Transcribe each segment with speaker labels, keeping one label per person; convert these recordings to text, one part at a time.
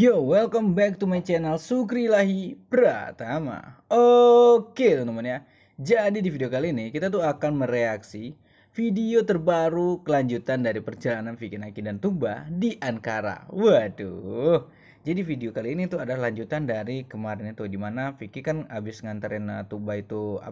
Speaker 1: Yo, welcome back to my channel Sukrilahi Pratama. Oke teman-teman ya. Jadi di video kali ini kita tuh akan mereaksi video terbaru kelanjutan dari perjalanan Vicky Naki dan Tuba di Ankara. Waduh. Jadi video kali ini tuh adalah lanjutan dari kemarin itu, dimana Vicky kan abis nganterin Tuba itu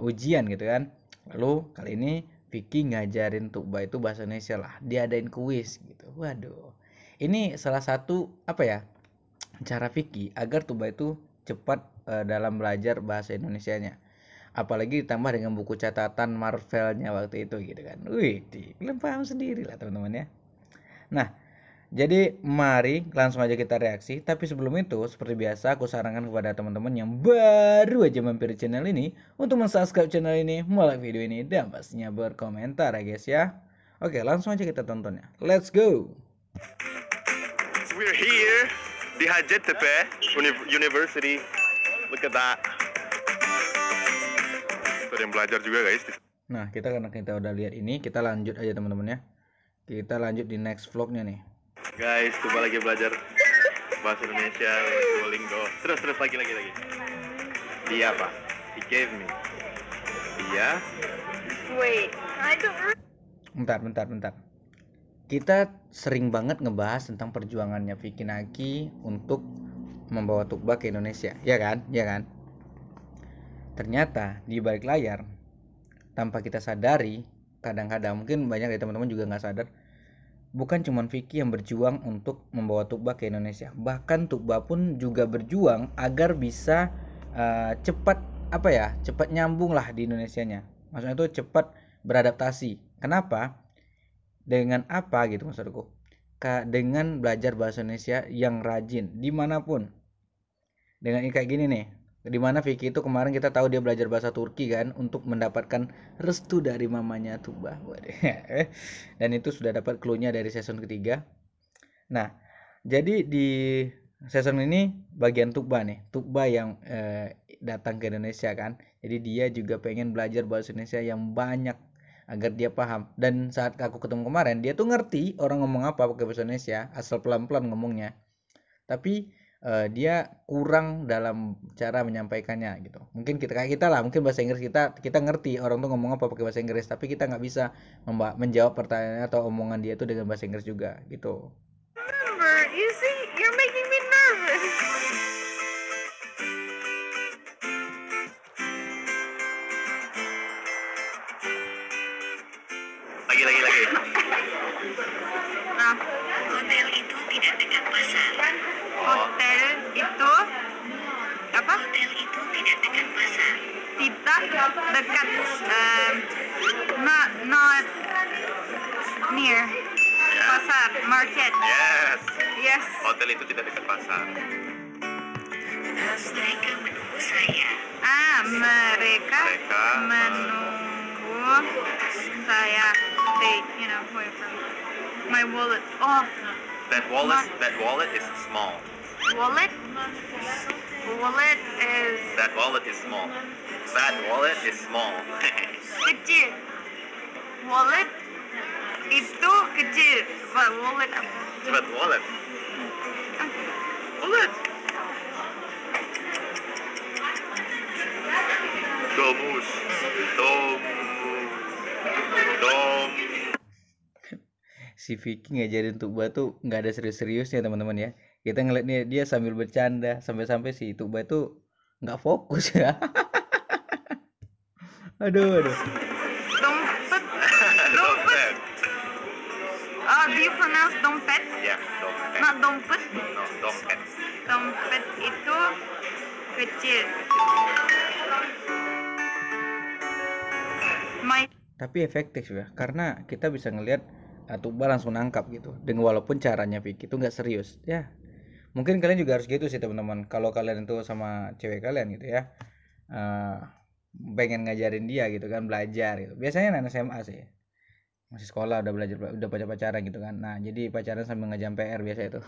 Speaker 1: ujian gitu kan. Lalu kali ini Vicky ngajarin Tuba itu bahasa Indonesia lah. Diadain kuis gitu. Waduh. Ini salah satu cara Vicky agar Tuba itu cepat dalam belajar bahasa Indonesianya. Apalagi ditambah dengan buku catatan Marvelnya waktu itu gitu kan. Wih, kalian paham sendiri lah teman-teman ya. Nah, jadi mari langsung aja kita reaksi. Tapi sebelum itu, seperti biasa aku sarankan kepada teman-teman yang baru aja mampir di channel ini untuk mensubscribe channel ini, like video ini, dan pastinya berkomentar ya guys ya. Oke, langsung aja kita tontonnya. Let's go.
Speaker 2: We're here di Hacettepe University. Look at that. Ada yang belajar juga guys.
Speaker 1: Nah, karena kita udah lihat ini, kita lanjut aja teman-teman ya. Kita lanjut di next vlognya nih.
Speaker 2: Guys, coba lagi belajar bahasa Indonesia, Duolingo. Terus lagi. Dia apa? He gave me. Dia.
Speaker 3: Wait, I don't.
Speaker 1: Bentar. Kita sering banget ngebahas tentang perjuangannya Vicky Naki untuk membawa Tuba ke Indonesia, ya kan? Ternyata di balik layar, tanpa kita sadari, kadang-kadang mungkin banyak dari teman-teman juga nggak sadar, bukan cuma Vicky yang berjuang untuk membawa Tuba ke Indonesia, bahkan Tuba pun juga berjuang agar bisa cepat nyambung lah di Indonesianya. Maksudnya itu cepat beradaptasi. Kenapa? Dengan apa gitu maksudku? Dengan belajar bahasa Indonesia yang rajin dimanapun. Dengan kayak gini nih, dimana Vicky itu kemarin kita tahu dia belajar bahasa Turki kan untuk mendapatkan restu dari mamanya Tuba. Dan itu sudah dapat clue-nya dari season ketiga. Nah, jadi di season ini bagian Tuba yang datang ke Indonesia kan. Jadi dia juga pengen belajar bahasa Indonesia yang banyak agar dia paham. Dan saat aku ketemu kemarin, dia tuh ngerti orang ngomong apa pakai bahasa Indonesia, asal pelan-pelan ngomongnya. Tapi dia kurang dalam cara menyampaikannya gitu. Mungkin kita lah, mungkin bahasa Inggris kita ngerti orang tuh ngomong apa pakai bahasa Inggris, tapi kita nggak bisa menjawab pertanyaan atau omongan dia tuh dengan bahasa Inggris juga gitu.
Speaker 3: Remember, you see, you're making me nervous.
Speaker 2: Lagi.
Speaker 3: Nah,
Speaker 4: Hotel itu tidak dekat pasar.
Speaker 3: hotel itu apa?
Speaker 4: Hotel itu tidak dekat pasar.
Speaker 3: Tidak dekat, not near pasar, market.
Speaker 2: Yes.
Speaker 3: Yes.
Speaker 2: Hotel itu tidak dekat pasar.
Speaker 4: Mereka menunggu saya.
Speaker 3: Mereka
Speaker 2: Mereka,
Speaker 3: menunggu saya. They, wait for my wallet. Oh,
Speaker 2: That wallet is small.
Speaker 3: wallet. Wallet is
Speaker 2: That wallet is small. That wallet is small.
Speaker 3: kecil. Wallet itu kecil. But wallet apa?
Speaker 2: But wallet. Wallet. Domus.
Speaker 1: Si Vicky ngajarin Tuba tuh nggak ada serius-seriusnya teman-teman ya. Kita ngeliat dia sambil bercanda sampai si Tuba itu nggak fokus ya. Aduh.
Speaker 3: Dompet.
Speaker 2: Dompet.
Speaker 3: Do you pronounce dompet?
Speaker 2: Yeah, dompet.
Speaker 3: Not dompet.
Speaker 2: No, dompet.
Speaker 3: Dompet itu kecil.
Speaker 1: Tapi efektif ya, karena kita bisa ngelihat Tuba langsung nangkap gitu. Dengan walaupun caranya Vicky itu nggak serius ya. Mungkin kalian juga harus gitu sih teman-teman. Kalau kalian itu sama cewek kalian gitu ya, pengen ngajarin dia gitu kan, belajar gitu. Biasanya anak SMA sih, masih sekolah udah pacaran gitu kan. Nah jadi pacaran sambil ngerjain PR biasa itu.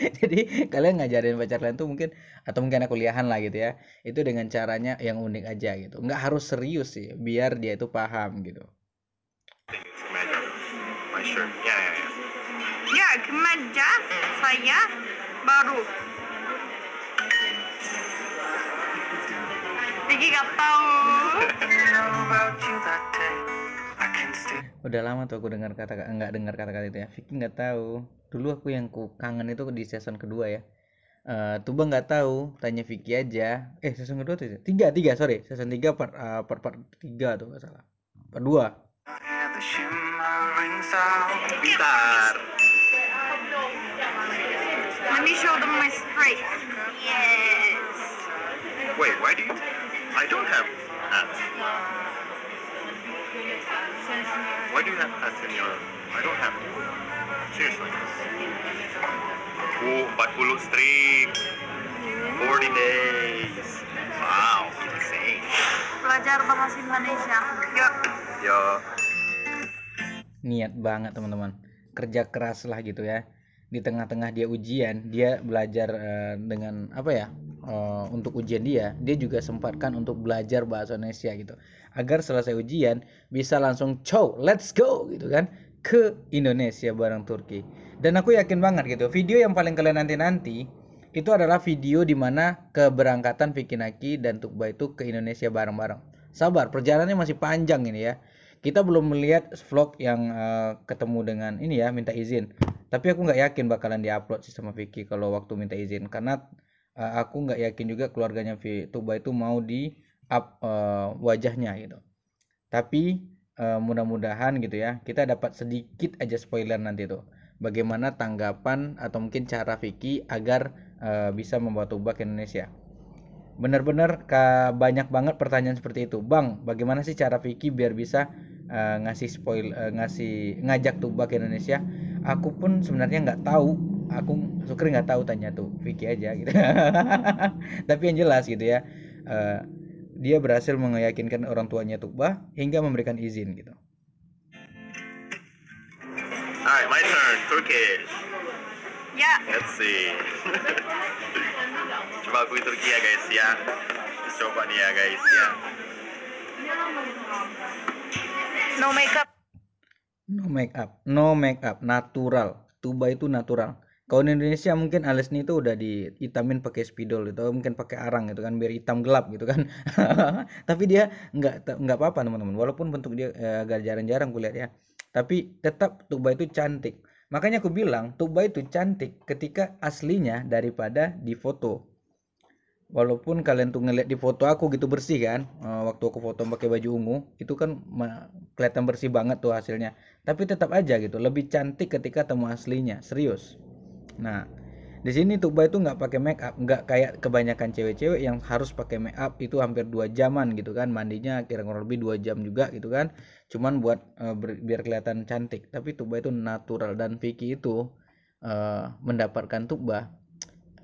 Speaker 1: Jadi kalian ngajarin pacar kalian tuh mungkin anak kuliahan lah gitu ya, itu dengan caranya yang unik aja gitu, nggak harus serius sih, biar dia itu paham gitu.
Speaker 2: My shirt. Yeah.
Speaker 3: Ya, kemeja saya baru. Vicky nggak tahu.
Speaker 1: Udah lama tuh aku nggak dengar kata-kata itu ya. Vicky nggak tahu. Dulu aku yang ku kangen itu di season kedua ya. Tuba nggak tahu, tanya Vicky aja. Season kedua tuh tiga sorry, season 3 part 3 tuh nggak salah. Part 2.
Speaker 2: Pintar.
Speaker 3: Let me show them my straight.
Speaker 4: Yes.
Speaker 2: Wait, why do you? I don't have hats. Why do you have hats in your? I don't have. Seriously. 40 strip. 40 days. Wow, insane.
Speaker 3: Belajar bahasa Indonesia. Yuk.
Speaker 2: Yo.
Speaker 1: Niat banget teman-teman, kerja keras lah gitu ya. Di tengah-tengah dia ujian, dia belajar dengan apa ya, untuk ujian dia juga sempatkan untuk belajar bahasa Indonesia gitu, agar selesai ujian bisa langsung let's go gitu kan, ke Indonesia bareng Turki. Dan aku yakin banget gitu, video yang paling kalian nanti itu adalah video dimana keberangkatan Vicky Naki dan Tuba itu ke Indonesia bareng-bareng. Sabar, perjalanannya masih panjang ini ya. Kita belum melihat vlog yang ketemu dengan ini ya, minta izin. Tapi aku nggak yakin bakalan diupload sih sama Vicky kalau waktu minta izin, karena aku nggak yakin juga keluarganya Tuba itu mau di up wajahnya gitu. Tapi mudah-mudahan gitu ya, kita dapat sedikit aja spoiler nanti tuh, bagaimana tanggapan atau mungkin cara Vicky agar bisa membawa Tuba ke Indonesia. Benar-benar banyak banget pertanyaan seperti itu. Bang, bagaimana sih cara Vicky biar bisa ngajak Tuba ke Indonesia? Aku pun sebenarnya nggak tahu. Aku Sukri nggak tahu, tanya tuh Vicky aja gitu. Tapi yang jelas gitu ya, dia berhasil meyakinkan orang tuanya Tuba hingga memberikan izin gitu.
Speaker 2: Alright, my turn. Turkish.
Speaker 3: Ya.
Speaker 2: Let's see. Coba aku Turki ya guys ya. Coba nih ya guys ya.
Speaker 3: No makeup.
Speaker 1: No make up, natural. Tuba itu natural. Kalau di Indonesia mungkin alisnya itu udah dihitamin pakai spidol gitu, mungkin pakai arang gitu kan, biar hitam gelap gitu kan. Tapi dia nggak apa-apa teman-teman. Walaupun bentuk dia agak jarang-jarang kulihat ya. Tapi tetap Tuba itu cantik. Makanya aku bilang Tuba itu cantik ketika aslinya daripada di foto. Walaupun kalian tuh ngeliat di foto aku gitu bersih kan, waktu aku foto pakai baju ungu itu kan kelihatan bersih banget tuh hasilnya. Tapi tetap aja gitu, lebih cantik ketika temu aslinya, serius. Nah, di sini Tuba itu nggak pakai make up, nggak kayak kebanyakan cewek-cewek yang harus pakai make up itu hampir 2 jaman gitu kan, mandinya kira-kira lebih 2 jam juga gitu kan, cuman buat biar kelihatan cantik. Tapi Tuba itu natural, dan Vicky itu mendapatkan Tuba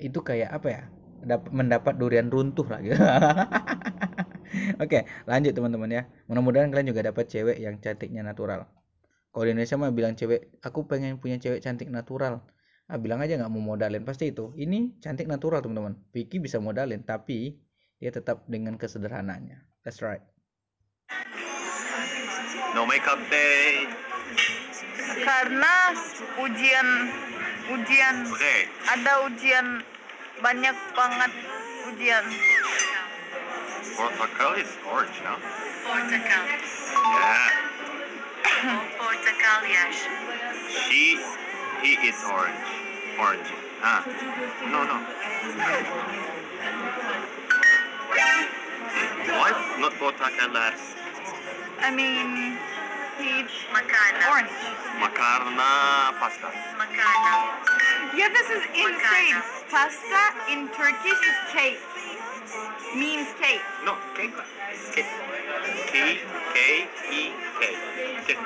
Speaker 1: itu kayak apa ya, mendapat durian runtuh lah gitu. Oke, lanjut teman-teman ya, mudah-mudahan kalian juga dapat cewek yang cantiknya natural. Kalau di Indonesia mah bilang cewek, aku pengen punya cewek cantik natural, bilang aja nggak mau modalin, pasti itu. Ini cantik natural teman-teman. Vicky bisa modalin, tapi dia tetap dengan kesederhanaannya. That's right.
Speaker 2: No makeup day.
Speaker 3: Karena ujian
Speaker 2: Oke.
Speaker 3: ada ujian, banyak banget ujian.
Speaker 2: Portugal is orange, no?
Speaker 4: Portakal.
Speaker 2: Yeah.
Speaker 4: Portakal yaş.
Speaker 2: He is orange. Orange. Ah. No. Why not portakalar?
Speaker 3: I mean, he's
Speaker 4: Makarna.
Speaker 3: orange.
Speaker 2: Makarna pasta.
Speaker 4: Makarna.
Speaker 3: Yeah, this is insane. Pasta in Turkish is cake. Means cake.
Speaker 2: No, cake. K-E-K. Cake.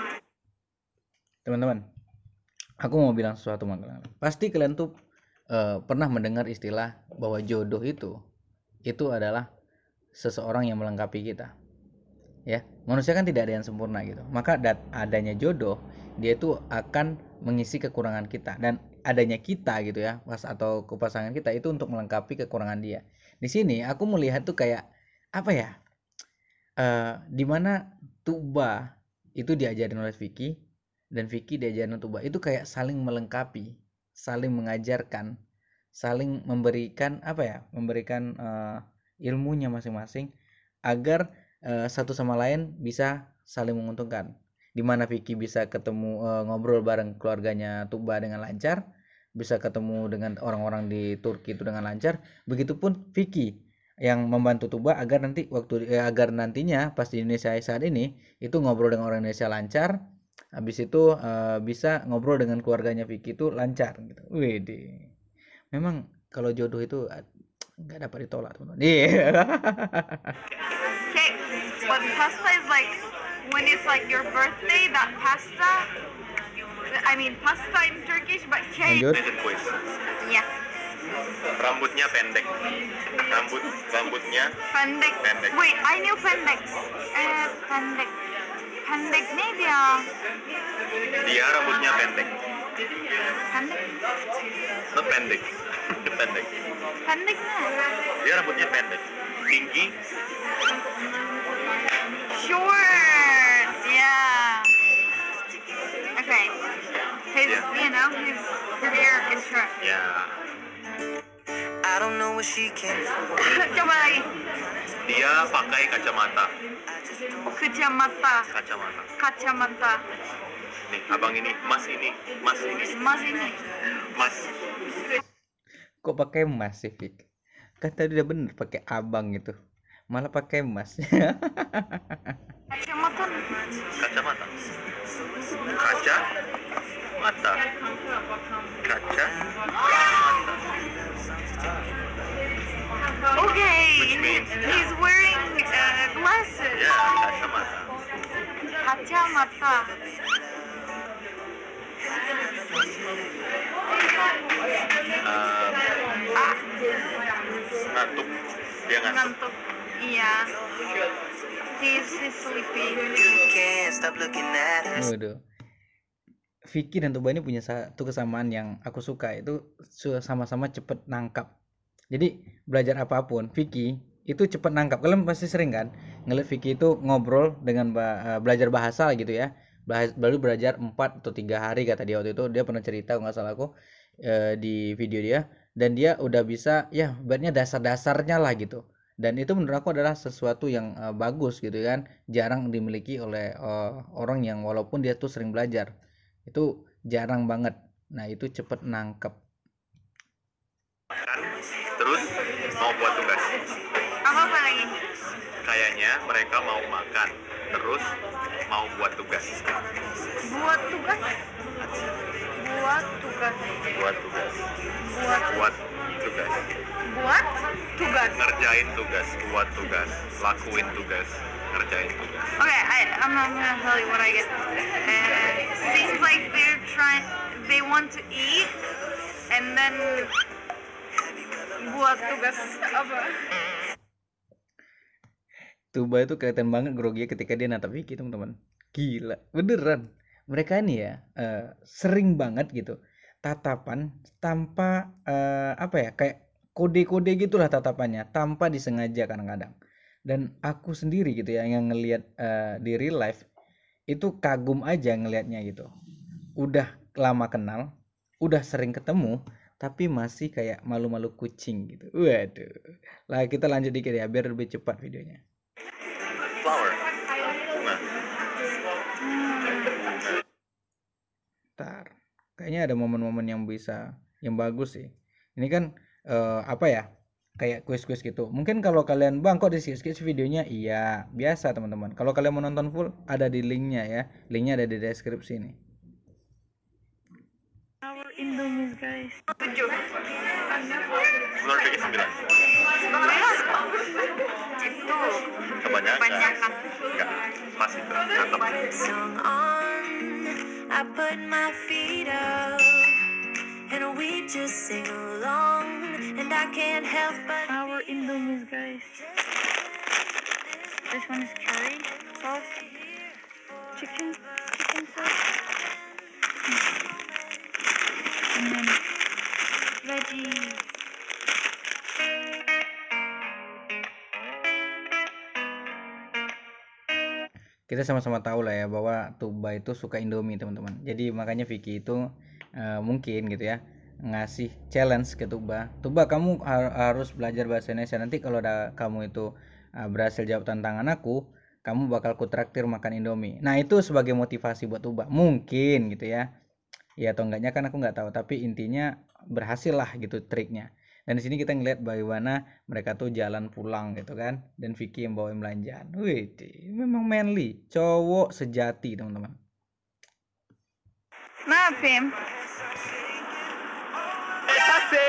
Speaker 1: Teman-teman, aku mau bilang sesuatu sama kalian. Pasti kalian tuh pernah mendengar istilah bahwa jodoh itu adalah seseorang yang melengkapi kita. Ya, manusia kan tidak ada yang sempurna gitu. Maka adanya jodoh, dia itu akan mengisi kekurangan kita, dan adanya kita gitu ya, atau pasangan kita itu untuk melengkapi kekurangan dia. Di sini aku melihat tuh kayak apa ya? Dimana Tuba itu diajarin oleh Vicky, dan Vicky diajarin Tuba. Itu kayak saling melengkapi, saling mengajarkan, saling memberikan memberikan ilmunya masing-masing agar satu sama lain bisa saling menguntungkan. Dimana Vicky bisa ketemu ngobrol bareng keluarganya Tuba dengan lancar, bisa ketemu dengan orang-orang di Turki itu dengan lancar. Begitupun Vicky yang membantu Tuba agar agar nantinya pas di Indonesia saat ini itu ngobrol dengan orang Indonesia lancar. Habis itu bisa ngobrol dengan keluarganya Vicky itu lancar gitu. Wede. Memang kalau jodoh itu nggak dapat ditolak, teman-teman. Iya.
Speaker 3: Okay, but pasta is like when it's like your birthday, that pasta. I mean pasta in Turkish, but cake.
Speaker 1: Lanjut.
Speaker 2: Indonesian quiz.
Speaker 3: Yeah,
Speaker 2: Rambutnya pendek. Rambutnya
Speaker 3: pendek.
Speaker 2: Pendek.
Speaker 3: Wait, I knew pendek. Pendek. Pendek ne dia?
Speaker 2: dia rambutnya pendek.
Speaker 3: Pendek.
Speaker 2: Not pendek. Pendek.
Speaker 3: Pendek ne?
Speaker 2: Dia rambutnya pendek. Tinggi.
Speaker 3: Short. Yeah. Okay. His,
Speaker 2: Yeah.
Speaker 3: his career is short.
Speaker 2: Ya.
Speaker 5: I don't know where she came from.
Speaker 3: Coba lagi.
Speaker 2: Dia pakai kacamata.
Speaker 3: Kacamata. Kacamata.
Speaker 2: Nih, abang ini, mas ini.
Speaker 3: Mas ini.
Speaker 2: Mas.
Speaker 1: Kok pakai emas sih, Vic? Kan tadi udah bener pakai abang gitu. Malah pakai emas.
Speaker 3: Kacamata.
Speaker 2: Kacamata. Kaca. Mata. Kaca.
Speaker 3: Okay.
Speaker 2: Which means-
Speaker 3: He's wearing glasses.
Speaker 2: Ya, kacamata.
Speaker 3: Kacamata.
Speaker 2: Ngantuk. Dia ngantuk.
Speaker 3: Ngantuk. Iya. He's sleepy.
Speaker 5: Can't stop looking at her.
Speaker 1: Waduh. Vicky dan Tuba ini punya satu kesamaan yang aku suka, itu sama-sama cepet nangkap. Jadi belajar apapun, Vicky itu cepet nangkap. Kalian pasti sering kan ngeliat Vicky itu ngobrol dengan belajar bahasa gitu ya. Baru belajar 4 atau 3 hari kata dia waktu itu. Dia pernah cerita kalau nggak salah aku di video dia, dan dia udah bisa ya ibaratnya dasar-dasarnya lah gitu. Dan itu menurut aku adalah sesuatu yang bagus gitu kan, jarang dimiliki oleh orang yang walaupun dia tuh sering belajar, itu jarang banget. Nah itu cepet nangkep.
Speaker 2: Terus mau buat tugas.
Speaker 3: Apa lagi?
Speaker 2: Kayaknya mereka mau makan. Terus mau buat tugas.
Speaker 3: Buat tugas. Buat tugas.
Speaker 2: Buat tugas.
Speaker 3: Buat
Speaker 2: Buat tugas.
Speaker 3: buat tugas.
Speaker 2: Ngerjain tugas. Buat tugas. Lakuin tugas. Ngerjain tugas.
Speaker 3: Okay, I'm not gonna tell you what I get. Seems like they want to eat, and then buat tugas apa?
Speaker 1: Tuba itu kelihatan banget grogi ketika dia natap Vicky, teman-teman. Gila, beneran. Mereka ini ya sering banget gitu tatapan tanpa kayak kode-kode gitulah tatapannya, tanpa disengaja kadang-kadang. Dan aku sendiri gitu ya yang ngelihat di real life itu kagum aja ngelihatnya gitu. Udah lama kenal, udah sering ketemu, tapi masih kayak malu-malu kucing gitu. Waduh. Lah kita lanjut dikit ya biar lebih cepat videonya.
Speaker 2: Flower. Bunga.
Speaker 1: Ntar. Kayaknya ada momen-momen yang bagus sih. Ini kan kayak kuis-kuis gitu. Mungkin kalau kalian bang kok di skip videonya, iya biasa teman-teman. Kalau kalian mau nonton full ada di linknya ya. Linknya ada di deskripsi nih.
Speaker 3: Our Indomies guys. 7.
Speaker 2: Menurut Vicky 9.
Speaker 3: Itu
Speaker 2: Kebanyakan.
Speaker 3: kebanyakan.
Speaker 2: Enggak. Pas itu. Cakep.
Speaker 6: Song on, I put my feet up, and we just sing along, and I can't help but
Speaker 3: Our Indomies guys. This one is curry sauce, chicken sauce, and then veggie.
Speaker 1: kita sama-sama tahu lah ya bahwa Tuba itu suka Indomie teman-teman. Jadi makanya Vicky itu mungkin gitu ya ngasih challenge ke Tuba. Tuba, kamu harus belajar bahasa Indonesia. Nanti kalau kamu itu berhasil jawab tantangan aku, kamu bakal kutraktir makan Indomie. Nah itu sebagai motivasi buat Tuba. Mungkin gitu ya. Ya atau enggaknya kan aku nggak tahu. Tapi intinya berhasil lah gitu triknya. Dan di sini kita ngeliat bagaimana mereka tuh jalan pulang gitu kan. Dan Vicky yang bawa belanjaan. Wih, memang manly. Cowok sejati teman-teman.
Speaker 3: Maaf, Pim.
Speaker 2: Taksi.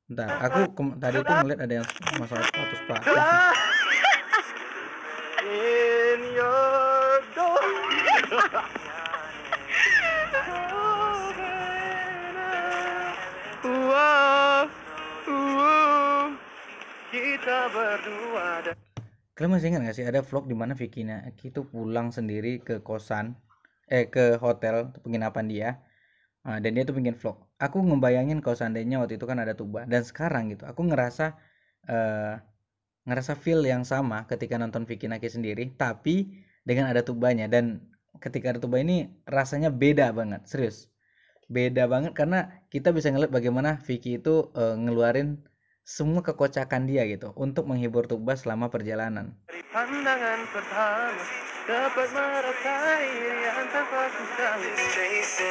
Speaker 1: Bentar, aku tadi tuh ngeliat ada yang masalah sepatu.
Speaker 2: In your door. Kita berdua.
Speaker 1: Kalian masih ingat gak sih ada vlog dimana Vicky itu pulang sendiri ke kosan, ke hotel penginapan dia, dan dia tuh bikin vlog. Aku ngebayangin kalau seandainya waktu itu kan ada Tuba, dan sekarang gitu, aku ngerasa feel yang sama ketika nonton Vicky Naki sendiri, tapi dengan ada Tubanya. Dan ketika ada Tuba ini rasanya beda banget, serius, beda banget karena kita bisa ngeliat bagaimana Vicky itu ngeluarin semua kekocakan dia gitu untuk menghibur Tuba selama perjalanan.
Speaker 2: Dari pandangan pertama dapat merasakan yang tanpa kusangka.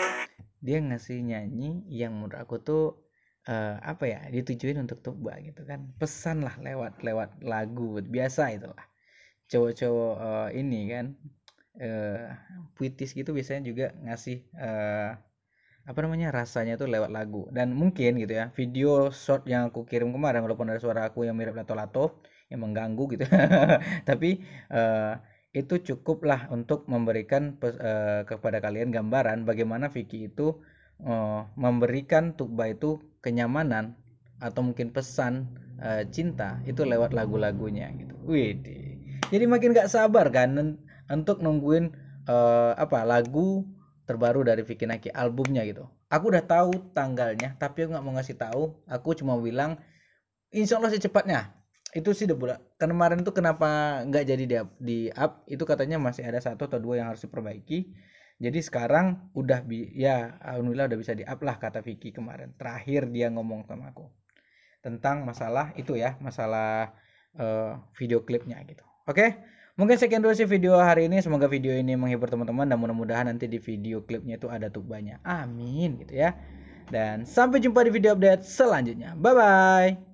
Speaker 1: Dia ngasih nyanyi yang menurut aku tuh apa ya, ditujuin untuk Tuba gitu kan, pesan lah lewat lagu biasa itulah. Cowok-cowok ini kan puitis gitu biasanya juga ngasih apa namanya, rasanya tuh lewat lagu. Dan mungkin gitu ya, video short yang aku kirim kemarin, walaupun ada suara aku yang mirip lato-lato yang mengganggu gitu tapi itu cukup lah untuk memberikan kepada kalian gambaran bagaimana Vicky itu memberikan Tuba itu kenyamanan atau mungkin pesan cinta itu lewat lagu-lagunya gitu. Wih, jadi makin gak sabar kan untuk nungguin lagu terbaru dari Vicky Naki, albumnya gitu. Aku udah tahu tanggalnya, tapi aku nggak mau ngasih tahu. Aku cuma bilang insya Allah secepatnya. Itu sih udah bulan. Kemarin tuh kenapa nggak jadi di up? Itu katanya masih ada 1 atau 2 yang harus diperbaiki. Jadi sekarang udah ya alhamdulillah udah bisa di up lah, kata Vicky kemarin. Terakhir dia ngomong sama aku tentang masalah itu ya, masalah video klipnya gitu. Oke? Mungkin sekian dulu sih video hari ini. Semoga video ini menghibur teman-teman dan mudah-mudahan nanti di video klipnya itu ada Tubanya. Amin gitu ya. Dan sampai jumpa di video update selanjutnya. Bye bye.